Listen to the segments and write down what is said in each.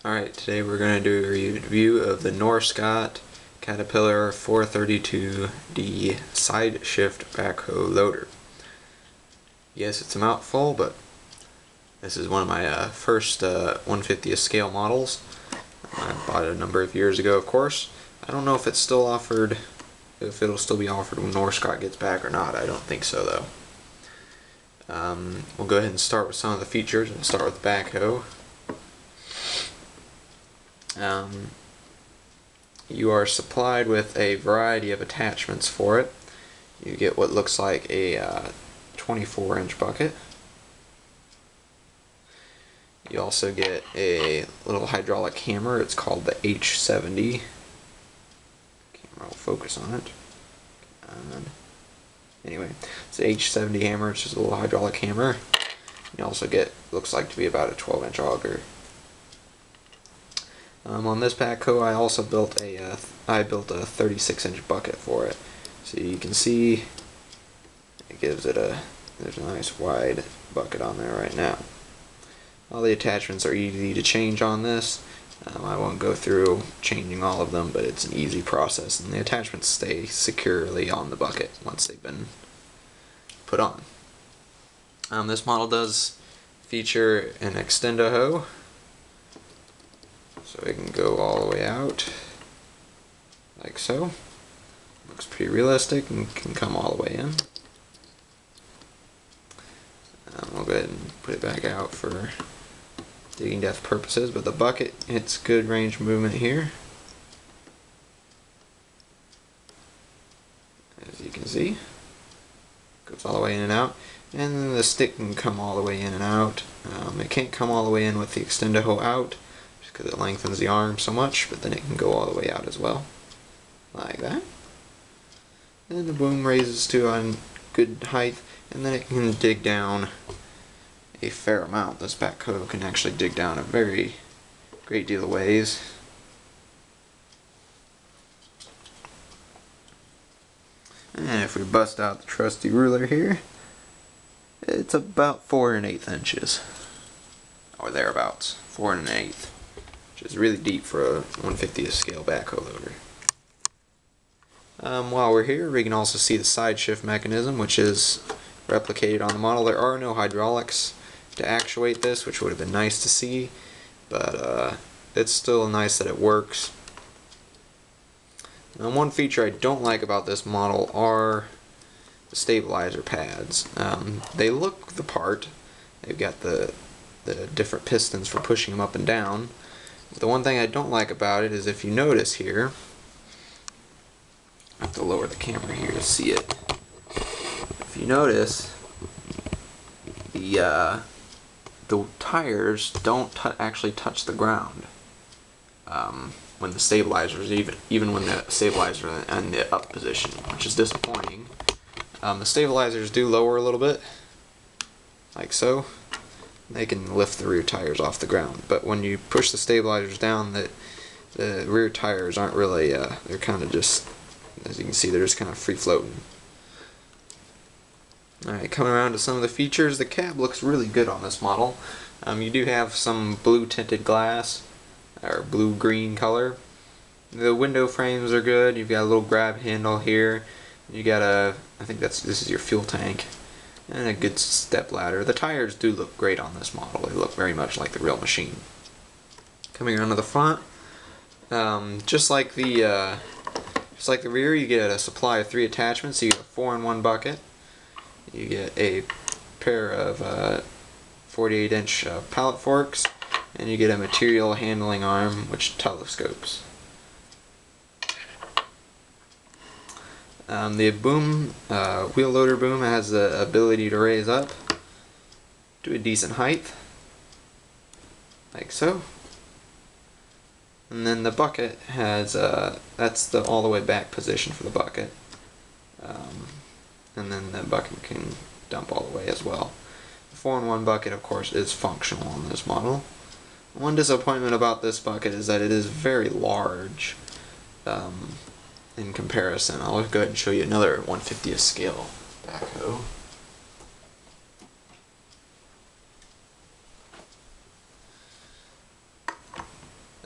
Alright, today we're going to do a review of the Norscot Caterpillar 432D side shift backhoe loader. Yes, it's a mouthful, but this is one of my first 1/50th scale models. I bought it a number of years ago, of course. I don't know if it's still offered, if it'll still be offered when Norscot gets back or not. I don't think so, though. We'll go ahead and start with some of the features. We'll start with the backhoe. You are supplied with a variety of attachments for it. You get what looks like a 24-inch bucket. You also get a little hydraulic hammer. It's called the H70. Camera will focus on it. Anyway, it's the H70 hammer. It's just a little hydraulic hammer. You also get, looks like to be about a 12-inch auger. On this backhoe, I also built a 36-inch bucket for it. So you can see it gives it there's a nice wide bucket on there right now. All the attachments are easy to change on this. I won't go through changing all of them, but it's an easy process, and the attachments stay securely on the bucket once they've been put on. This model does feature an extenda-hoe, so it can go all the way out, like so. Looks pretty realistic and can come all the way in. We'll go ahead and put it back out for digging depth purposes, but the bucket, it's good range movement here. As you can see, goes all the way in and out, and then the stick can come all the way in and out. It can't come all the way in with the extenda-hoe out, just because it lengthens the arm so much, but then it can go all the way out as well, like that. And the boom raises to a good height, and then it can dig down a fair amount. This backhoe can actually dig down a very great deal of ways. And if we bust out the trusty ruler here, it's about 4 1/8 inches, or thereabouts, 4 1/8, which is really deep for a 1/50th scale backhoe loader. While we're here, we can also see the side shift mechanism, which is replicated on the model. There are no hydraulics to actuate this, which would have been nice to see, but it's still nice that it works. Now, one feature I don't like about this model are the stabilizer pads. They look the part. They've got the different pistons for pushing them up and down. But the one thing I don't like about it is, if you notice here, I have to lower the camera here to see it. If you notice, the tires don't actually touch the ground when the stabilizers, even when the stabilizer is in the up position, which is disappointing. The stabilizers do lower a little bit, like so. They can lift the rear tires off the ground, but when you push the stabilizers down, the rear tires aren't really, they're kind of just, as you can see, they're just kind of free floating. Alright, coming around to some of the features, the cab looks really good on this model. You do have some blue tinted glass, or blue-green color. The window frames are good. You've got a little grab handle here. You got I think this is your fuel tank, and a good step ladder. The tires do look great on this model. They look very much like the real machine. Coming around to the front, just like the rear, you get a supply of 3 attachments. So you get a 4-in-1 bucket. You get a pair of 48-inch pallet forks, and you get a material handling arm which telescopes. The boom, wheel loader boom, has the ability to raise up to a decent height, like so. And then the bucket has, that's the all the way back position for the bucket. And then the bucket can dump all the way as well. The 4-in-1 bucket, of course, is functional on this model. One disappointment about this bucket is that it is very large in comparison. I'll go ahead and show you another 1/50th scale backhoe.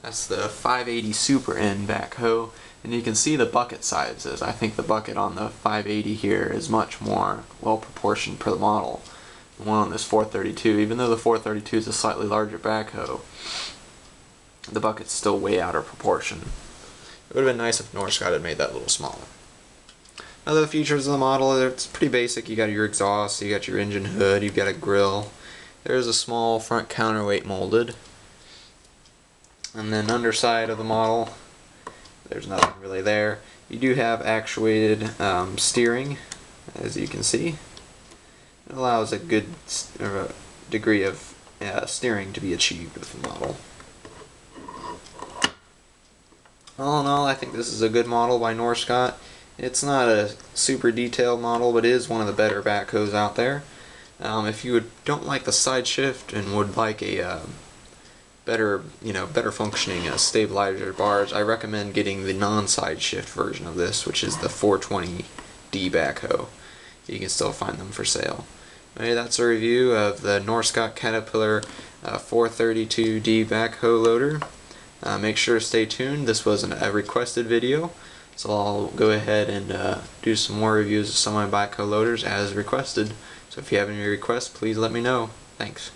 That's the 580 Super N backhoe, and you can see the bucket sizes. I think the bucket on the 580 here is much more well proportioned per the model. The one on this 432, even though the 432 is a slightly larger backhoe, the bucket's still way out of proportion. It would have been nice if Norscot had made that a little smaller. Other features of the model, it's pretty basic. You got your exhaust, you got your engine hood, you've got a grill. There's a small front counterweight molded. And then underside of the model, there's nothing really there. You do have actuated steering, as you can see. It allows a good degree of steering to be achieved with the model. All in all, I think this is a good model by Norscot. It's not a super detailed model, but it is one of the better backhoes out there. If you don't like the side shift and would like a better functioning stabilizer bars, I recommend getting the non-side shift version of this, which is the 420D backhoe. You can still find them for sale. Okay, that's a review of the Norscot Caterpillar 432D backhoe loader. Make sure to stay tuned. This was a requested video, so I'll go ahead and do some more reviews of some of my backhoe loaders as requested. So if you have any requests, please let me know. Thanks.